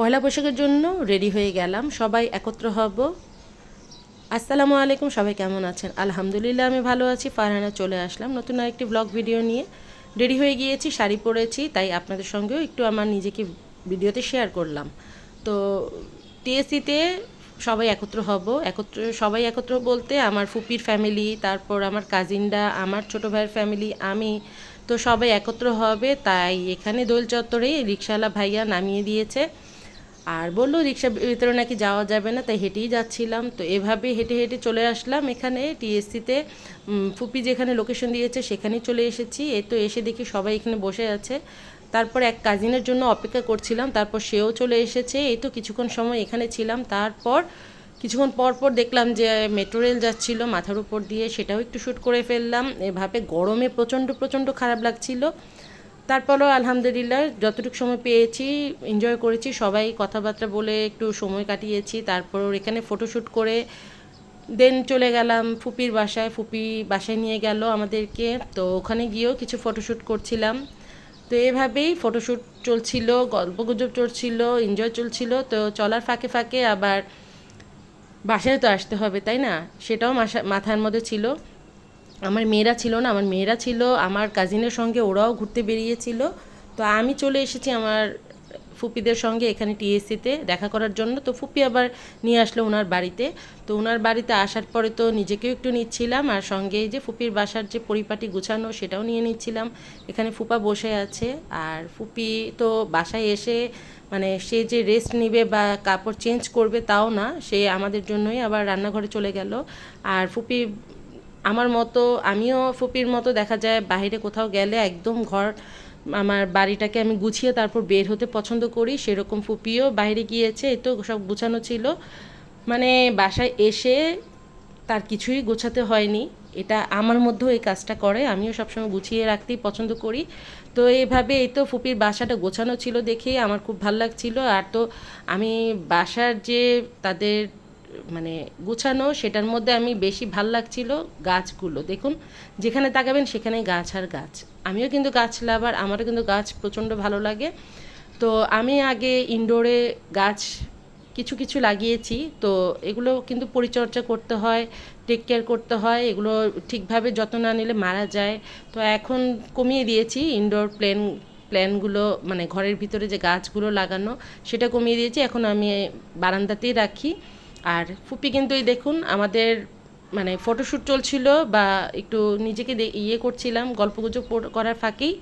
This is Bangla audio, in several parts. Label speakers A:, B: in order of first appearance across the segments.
A: পয়লা বৈশাখের জন্য রেডি হয়ে গেলাম, সবাই একত্র হব। আসসালামু আলাইকুম, সবাই কেমন আছেন? আলহামদুলিল্লাহ আমি ভালো আছি। ফারহানা চলে আসলাম নতুন আরেকটি ব্লগ ভিডিও নিয়ে। রেডি হয়ে গিয়েছি, শাড়ি পরেছি, তাই আপনাদের সঙ্গেও একটু আমার নিজেকে ভিডিওতে শেয়ার করলাম। তো টিএসসিতে সবাই একত্র হব, সবাই একত্র বলতে আমার ফুপির ফ্যামিলি, তারপর আমার কাজিনরা, আমার ছোটো ভাইয়ের ফ্যামিলি, আমি, তো সবাই একত্র হবে। তাই এখানে দোল চত্বরে রিকশাওয়ালা ভাইয়া নামিয়ে দিয়েছে, আর বললো রিক্সার ভিতরে নাকি যাওয়া যাবে না, তাই হেঁটেই যাচ্ছিলাম। তো এভাবে হেঁটে হেঁটে চলে আসলাম এখানে টিএসসিতে। ফুপি যেখানে লোকেশন দিয়েছে সেখানেই চলে এসেছি। এই তো এসে দেখি সবাই এখানে বসে আছে। তারপর এক কাজিনের জন্য অপেক্ষা করছিলাম, তারপর সেও চলে এসেছে। এই তো কিছুক্ষণ সময় এখানে ছিলাম। তারপর কিছুক্ষণ পর পর দেখলাম যে মেট্রো রেল যাচ্ছিলো মাথার উপর দিয়ে, সেটাও একটু শ্যুট করে ফেললাম। এভাবে গরমে প্রচণ্ড প্রচণ্ড খারাপ লাগছিল। তারপরও আলহামদুলিল্লাহ যতটুকু সময় পেয়েছি এনজয় করেছি, সবাই কথাবার্তা বলে একটু সময় কাটিয়েছি। তারপর এখানে ফটোশ্যুট করে দেন চলে গেলাম ফুপির বাসায়। ফুপি বাসায় নিয়ে গেল আমাদেরকে, তো ওখানে গিয়েও কিছু ফটোশ্যুট করছিলাম। তো এভাবেই ফটোশ্যুট চলছিল, গল্পগুজব চলছিল, এনজয় চলছিল। তো চলার ফাঁকে ফাঁকে আবার বাসায় তো আসতে হবে, তাই না? সেটাও মাথার মধ্যে ছিল। আমার মেয়েরা ছিল না, আমার মেয়েরা ছিল আমার কাজিনের সঙ্গে, ওরাও ঘুরতে বেরিয়েছিল। তো আমি চলে এসেছি আমার ফুপিদের সঙ্গে এখানে টিএসসিতে দেখা করার জন্য। তো ফুপি আবার নিয়ে আসলো ওনার বাড়িতে। তো ওনার বাড়িতে আসার পরে তো নিজেকেও একটু নিচ্ছিলাম, আর সঙ্গে এই যে ফুপির বাসার যে পরিপাটি গুছানো সেটাও নিয়ে নিচ্ছিলাম। এখানে ফুপা বসে আছে, আর ফুপি তো বাসায় এসে মানে সে যে রেস্ট নেবে বা কাপড় চেঞ্জ করবে তাও না, সে আমাদের জন্যই আবার রান্নাঘরে চলে গেল। আর ফুপি আমার মতো, আমিও ফুপির মতো দেখা যায় বাইরে কোথাও গেলে একদম আমার বাড়িটাকে আমি গুছিয়ে তারপর বের হতে পছন্দ করি। সেরকম ফুপিও বাইরে গিয়েছে, এই তো সব গুছানো ছিল। মানে বাসায় এসে তার কিছুই গোছাতে হয়নি। এটা আমার মধ্যেও এই কাজটা করে, আমিও সবসময় গুছিয়ে রাখতেই পছন্দ করি। তো এইভাবে এই তো ফুপির বাসাটা গোছানো ছিল দেখেই আমার খুব ভালো লাগছিল। আর তো আমি বাসার যে তাদের মানে গুছানো, সেটার মধ্যে আমি বেশি ভাল লাগছিল গাছগুলো। দেখুন যেখানে তাকাবেন সেখানে গাছ আর গাছ। আমিও কিন্তু গাছ লাভার, আমারও কিন্তু গাছ প্রচণ্ড ভালো লাগে। তো আমি আগে ইনডোরে গাছ কিছু কিছু লাগিয়েছি। তো এগুলো কিন্তু পরিচর্যা করতে হয়, টেক কেয়ার করতে হয়, এগুলো ঠিকভাবে যত্ন না নিলে মারা যায়। তো এখন কমিয়ে দিয়েছি ইনডোর প্ল্যানগুলো, মানে ঘরের ভিতরে যে গাছগুলো লাগানো সেটা কমিয়ে দিয়েছি। এখন আমি বারান্দাতেই রাখি। আর ফুপি কিন্তু এই দেখুন আমাদের মানে ফটোশ্যুট চলছিল বা একটু নিজেকে ইয়ে করছিলাম, গল্পগুজব করার ফাঁকেই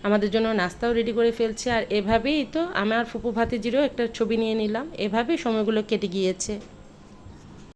A: আমাদের জন্য নাস্তাও রেডি করে ফেলছে। আর এভাবেই তো আমার ফুপু ভাতিজিরও একটা ছবি নিয়ে নিলাম। এভাবেই সময়গুলো কেটে গিয়েছে।